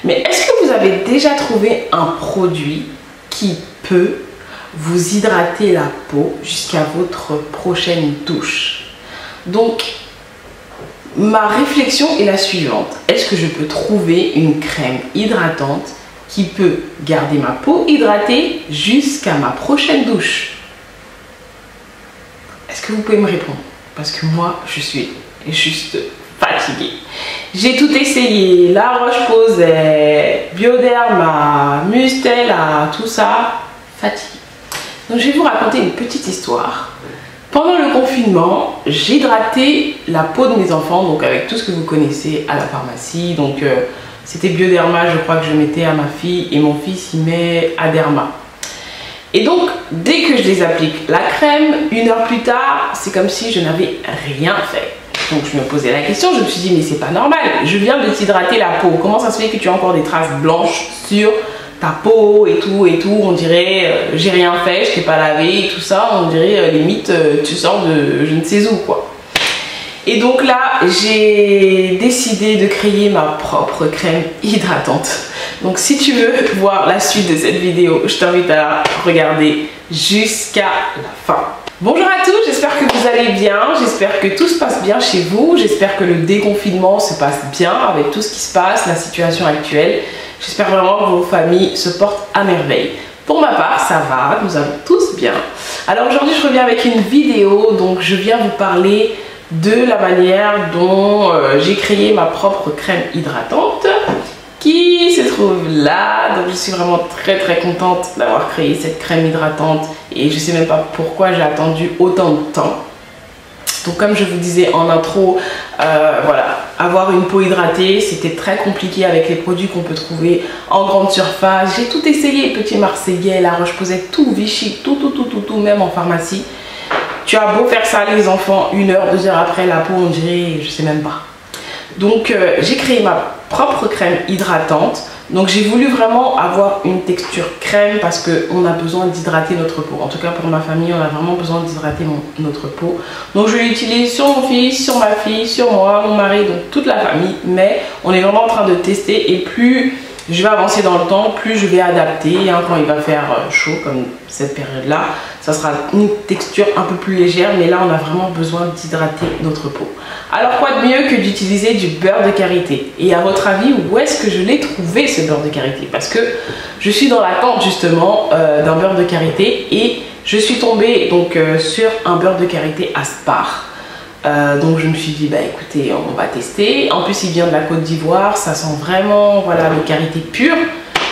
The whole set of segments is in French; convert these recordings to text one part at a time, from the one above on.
Mais est-ce que vous avez déjà trouvé un produit qui peut vous hydrater la peau jusqu'à votre prochaine douche? Donc, ma réflexion est la suivante. Est-ce que je peux trouver une crème hydratante qui peut garder ma peau hydratée jusqu'à ma prochaine douche? Est-ce que vous pouvez me répondre? Parce que moi, je suis juste fatiguée. J'ai tout essayé. La Roche-Posay, Bioderma, Mustela, tout ça. Fatiguée. Donc, je vais vous raconter une petite histoire. Pendant le confinement, j'ai hydraté la peau de mes enfants, donc avec tout ce que vous connaissez à la pharmacie. Donc, c'était Bioderma, je crois que je mettais à ma fille, et mon fils y met Aderma. Et donc, dès que je les applique la crème, 1 heure plus tard, c'est comme si je n'avais rien fait. Donc, je me posais la question, je me suis dit, mais c'est pas normal, je viens de t'hydrater la peau. Comment ça se fait que tu as encore des traces blanches sur ta peau et tout, on dirait j'ai rien fait, je t'ai pas lavé et tout ça, on dirait limite tu sors de je ne sais où quoi. Et donc là j'ai décidé de créer ma propre crème hydratante. Donc si tu veux voir la suite de cette vidéo, je t'invite à la regarder jusqu'à la fin. Bonjour à tous, j'espère que vous allez bien, j'espère que tout se passe bien chez vous, j'espère que le déconfinement se passe bien avec tout ce qui se passe, la situation actuelle. J'espère vraiment que vos familles se portent à merveille. Pour ma part, ça va, nous allons tous bien. Alors aujourd'hui, je reviens avec une vidéo, donc je viens vous parler de la manière dont j'ai créé ma propre crème hydratante qui se trouve là. Donc je suis vraiment très contente d'avoir créé cette crème hydratante et je sais même pas pourquoi j'ai attendu autant de temps. Donc comme je vous disais en intro, voilà, avoir une peau hydratée, c'était très compliqué avec les produits qu'on peut trouver en grande surface. J'ai tout essayé, Petit Marseillais, La Roche-Posay, tout, Vichy, tout, même en pharmacie. Tu as beau faire ça les enfants, 1 heure, 2 heures après, la peau on dirait, je sais même pas. Donc j'ai créé ma propre crème hydratante. Donc j'ai voulu vraiment avoir une texture crème parce qu'on a besoin d'hydrater notre peau. En tout cas pour ma famille, on a vraiment besoin d'hydrater notre peau. Donc je l'utilise sur mon fils, sur ma fille, sur moi, mon mari, donc toute la famille. Mais on est vraiment en train de tester et plus je vais avancer dans le temps, plus je vais adapter. Hein, quand il va faire chaud comme cette période-là, ça sera une texture un peu plus légère. Mais là, on a vraiment besoin d'hydrater notre peau. Alors quoi de mieux que d'utiliser du beurre de karité? Et à votre avis, où est-ce que je l'ai trouvé ce beurre de karité? Parce que je suis dans l'attente justement d'un beurre de karité et je suis tombée donc sur un beurre de karité à Spar. Donc je me suis dit bah écoutez, on va tester. En plus il vient de la Côte d'Ivoire, ça sent vraiment voilà le karité pur.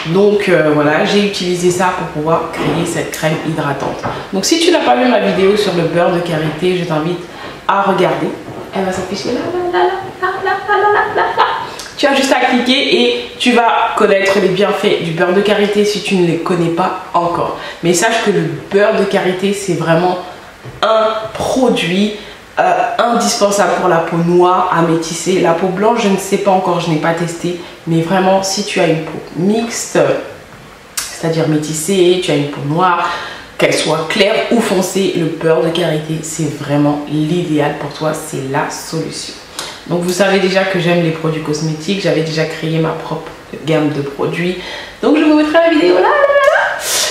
Donc voilà, j'ai utilisé ça pour pouvoir créer cette crème hydratante. Donc si tu n'as pas vu ma vidéo sur le beurre de karité, je t'invite à regarder. Elle va s'afficher là. Tu as juste à cliquer et tu vas connaître les bienfaits du beurre de karité si tu ne les connais pas encore. Mais sache que le beurre de karité c'est vraiment un produit indispensable pour la peau noire à métisser. La peau blanche, je ne sais pas encore, je n'ai pas testé. Mais vraiment, si tu as une peau mixte, c'est-à-dire métissée, tu as une peau noire, qu'elle soit claire ou foncée, le beurre de karité, c'est vraiment l'idéal pour toi. C'est la solution. Donc, vous savez déjà que j'aime les produits cosmétiques. J'avais déjà créé ma propre gamme de produits. Donc, je vous mettrai la vidéo là.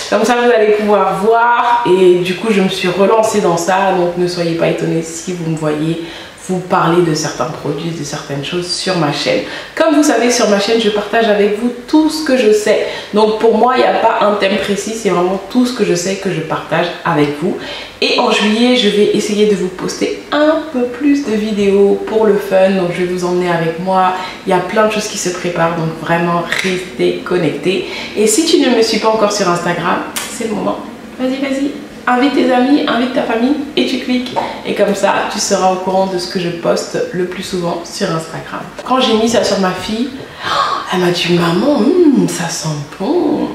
Comme ça, vous allez pouvoir voir. Et du coup, je me suis relancée dans ça. Donc, ne soyez pas étonnés si vous me voyez vous parler de certains produits, de certaines choses sur ma chaîne. Comme vous savez, sur ma chaîne, je partage avec vous tout ce que je sais. Donc, pour moi, il n'y a pas un thème précis. C'est vraiment tout ce que je sais que je partage avec vous. Et en juillet, je vais essayer de vous poster un peu plus de vidéos pour le fun. Donc, je vais vous emmener avec moi. Il y a plein de choses qui se préparent. Donc, vraiment, restez connectés. Et si tu ne me suis pas encore sur Instagram, c'est le moment. Vas-y. Invite tes amis, invite ta famille et tu cliques. Et comme ça, tu seras au courant de ce que je poste le plus souvent sur Instagram. Quand j'ai mis ça sur ma fille, elle m'a dit « Maman, ça sent bon.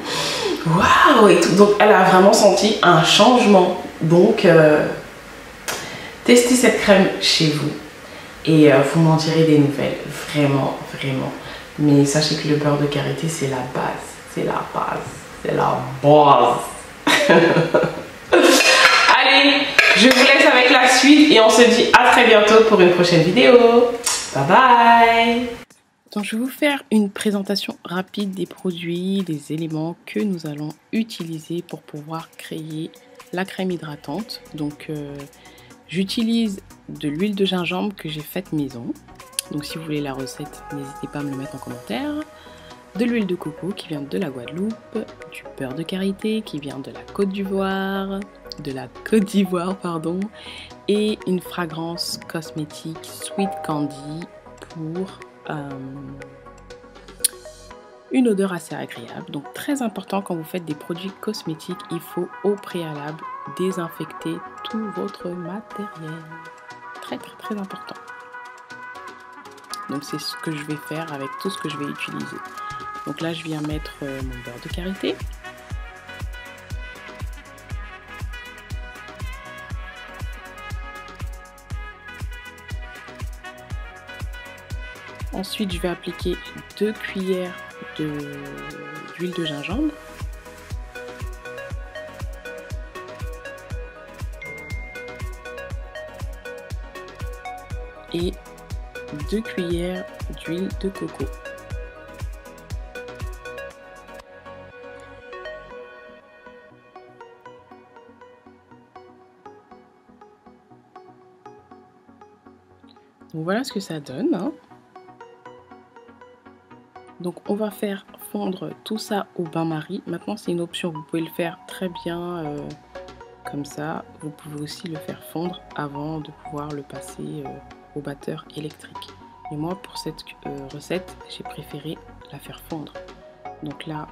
Waouh !» et tout. Donc, elle a vraiment senti un changement. Donc, testez cette crème chez vous. Et vous m'en direz des nouvelles. Vraiment. Mais sachez que le beurre de karité, c'est la base. C'est la base. Allez, je vous laisse avec la suite et on se dit à très bientôt pour une prochaine vidéo. Bye bye. Donc je vais vous faire une présentation rapide des produits, des éléments que nous allons utiliser pour pouvoir créer la crème hydratante. Donc j'utilise de l'huile de gingembre que j'ai faite maison. Donc si vous voulez la recette, n'hésitez pas à me le mettre en commentaire. De l'huile de coco qui vient de la Guadeloupe, du beurre de karité qui vient de la Côte d'Ivoire, et une fragrance cosmétique Sweet Candy pour une odeur assez agréable. Donc très important quand vous faites des produits cosmétiques, il faut au préalable désinfecter tout votre matériel. Très important. Donc c'est ce que je vais faire avec tout ce que je vais utiliser. Donc là je viens mettre mon beurre de karité. Ensuite, je vais appliquer 2 cuillères d'huile de gingembre. Et 2 cuillères d'huile de coco. Donc voilà ce que ça donne, hein. Donc on va faire fondre tout ça au bain-marie. Maintenant c'est une option, vous pouvez le faire très bien comme ça. Vous pouvez aussi le faire fondre avant de pouvoir le passer au batteur électrique. Et moi pour cette recette, j'ai préféré la faire fondre. Donc là,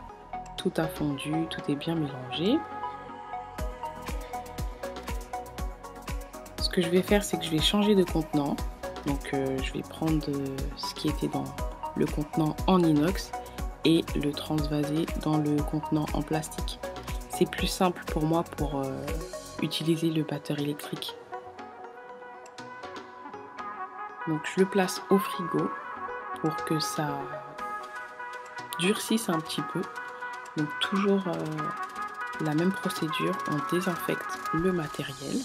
tout a fondu, tout est bien mélangé. Ce que je vais faire, c'est que je vais changer de contenant. Donc je vais prendre ce qui était dans le contenant en inox et le transvaser dans le contenant en plastique. C'est plus simple pour moi pour utiliser le batteur électrique. Donc je le place au frigo pour que ça durcisse un petit peu. Donc toujours la même procédure, on désinfecte le matériel.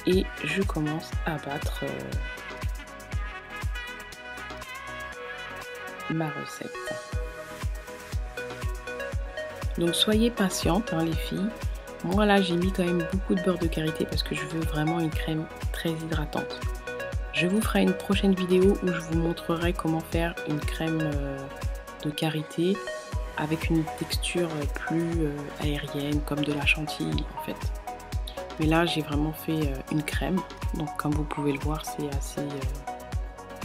Et je commence à battre ma recette. Donc soyez patientes hein, les filles. Moi là j'ai mis quand même beaucoup de beurre de karité parce que je veux vraiment une crème très hydratante. Je vous ferai une prochaine vidéo où je vous montrerai comment faire une crème de karité avec une texture plus aérienne comme de la chantilly en fait. Mais là j'ai vraiment fait une crème, donc comme vous pouvez le voir c'est assez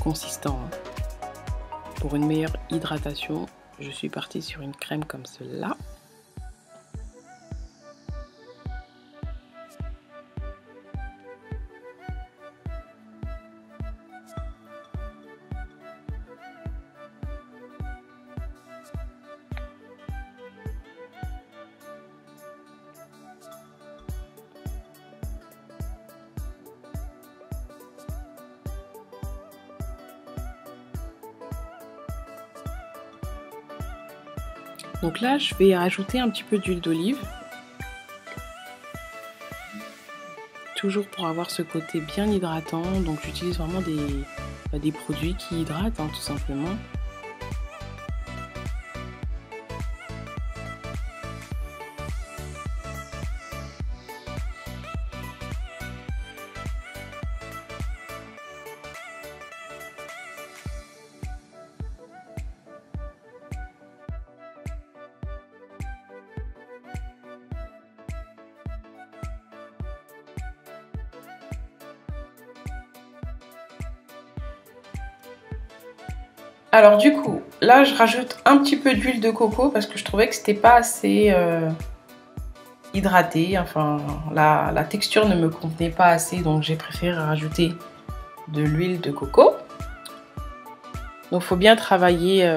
consistant. Hein. Pour une meilleure hydratation, je suis partie sur une crème comme celle-là. Donc là, je vais ajouter un petit peu d'huile d'olive. Toujours pour avoir ce côté bien hydratant. Donc j'utilise vraiment des produits qui hydratent, hein, tout simplement. Alors du coup, là je rajoute un petit peu d'huile de coco parce que je trouvais que c'était pas assez hydraté. Enfin, la texture ne me convenait pas assez, donc j'ai préféré rajouter de l'huile de coco. Donc il faut bien travailler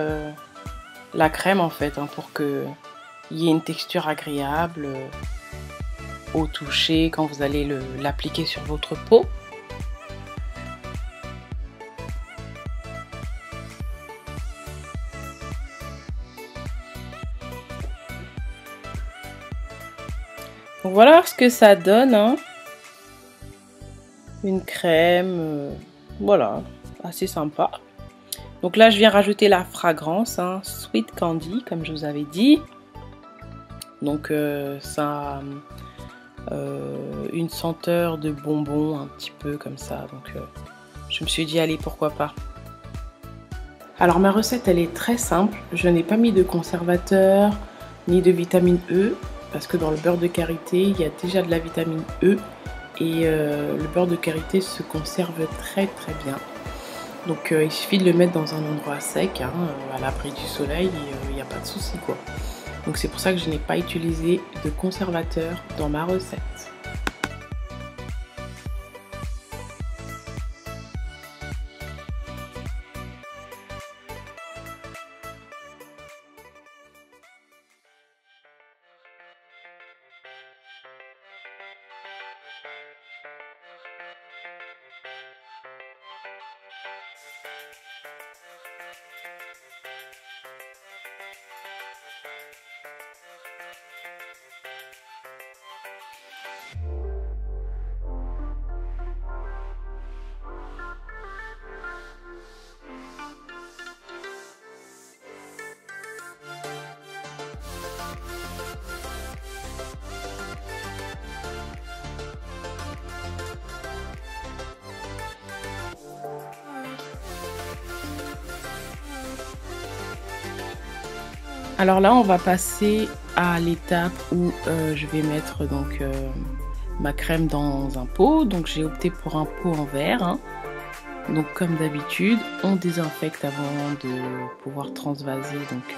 la crème en fait, hein, pour qu'il y ait une texture agréable au toucher quand vous allez l'appliquer sur votre peau. Donc Voilà ce que ça donne, hein. Une crème, voilà, assez sympa. Donc là, je viens rajouter la fragrance, hein, Sweet Candy, comme je vous avais dit. Donc ça a une senteur de bonbon, un petit peu comme ça. Donc je me suis dit, allez, pourquoi pas. Alors ma recette, elle est très simple. Je n'ai pas mis de conservateur, ni de vitamine E, parce que dans le beurre de karité, il y a déjà de la vitamine E. Et le beurre de karité se conserve très bien. Donc il suffit de le mettre dans un endroit sec, hein, à l'abri du soleil, et il n'y a pas de souci quoi. Donc c'est pour ça que je n'ai pas utilisé de conservateur dans ma recette. Alors là, on va passer à l'étape où je vais mettre donc ma crème dans un pot. Donc j'ai opté pour un pot en verre, hein. Donc comme d'habitude, on désinfecte avant de pouvoir transvaser donc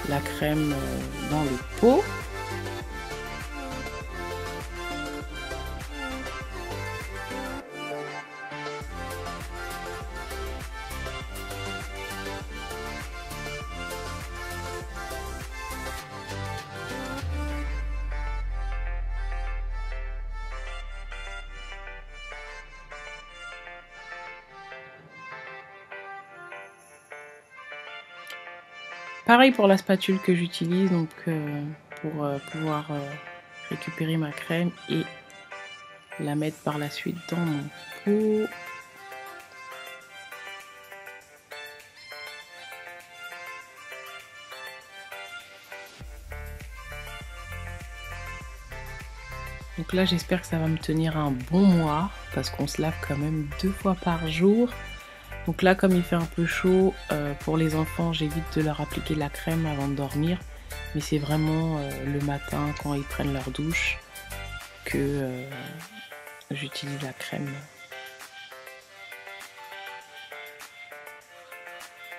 la crème dans le pot. Pareil pour la spatule que j'utilise donc pour pouvoir récupérer ma crème et la mettre par la suite dans mon pot. Donc là j'espère que ça va me tenir un bon mois parce qu'on se lave quand même 2 fois par jour. Donc là, comme il fait un peu chaud, pour les enfants, j'évite de leur appliquer de la crème avant de dormir. Mais c'est vraiment le matin, quand ils prennent leur douche, que j'utilise la crème.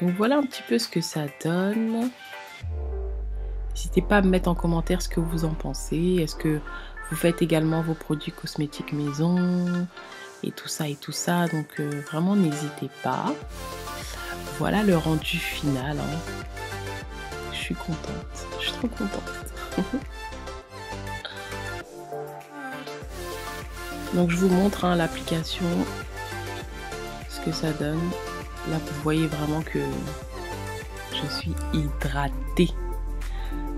Donc voilà un petit peu ce que ça donne. N'hésitez pas à me mettre en commentaire ce que vous en pensez. Est-ce que vous faites également vos produits cosmétiques maison ? Et tout ça, donc vraiment n'hésitez pas. Voilà le rendu final, hein. Je suis contente, je suis trop contente. Donc je vous montre hein, l'application, ce que ça donne. Là vous voyez vraiment que je suis hydratée.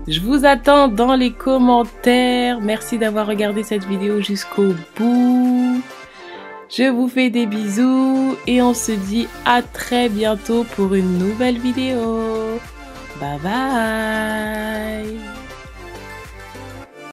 Je vous attends dans les commentaires. Merci d'avoir regardé cette vidéo jusqu'au bout. Je vous fais des bisous et on se dit à très bientôt pour une nouvelle vidéo. Bye bye.